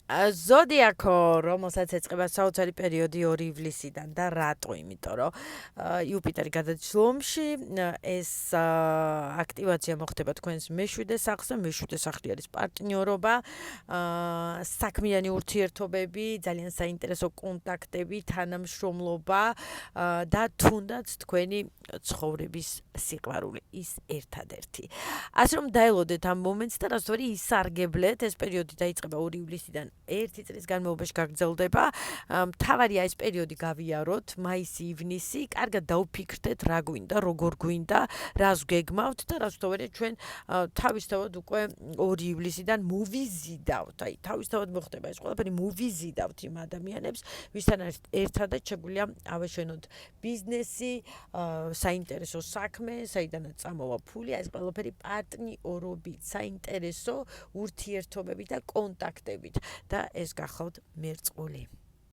ზოდიაქო, რომელსაც ეწყება საოცარი პერიოდი 2 ივლისიდან და რატო? იმიტომ რომ იუპიტერი გადადის ლომში, ეს აქტივაცია მოხდება თქვენს მეშვიდე სახლზე, მეშვიდე სახლი არის პარტნიორობა, საქმიანი ურთიერთობები, ძალიან საინტერესო კონტაქტები, თანამშრომლობა და თუნდაც თქვენი ცხოვრების სიყვარული ის ერთადერთი. ასე რომ დაელოდეთ ამ მომენტს და რასაც ისარგებლეთ, ეს პერიოდი დაიწყება 2 ივლისიდან 1 წლის განმავლობაში გაგრძელდება. მთავარია ეს პერიოდი გავიაროთ, მაისი-ივნისი, კარგად დაუფიქრდეთ, რა გვინდა, როგორ გვინდა, რას გეგმავთ და რაც თორე ჩვენ თავისთავად უკვე 2 ივლისიდან მოვიზიდავთ. აი, თავისთავად მოხდება ეს ყველაფერი, მოვიზიდავთ იმ ადამიანებს, ვისთან ერთადაც შეგვიძლია ავეშენოთ ბიზნესი, საინტერესო საქმე, საიდანაც წამოვა ფული, ეს ყველაფერი პარტნიორობით, საინტერესო ურთიერთობებით და კონტაქტებით და ეს გახავთ მერწყული.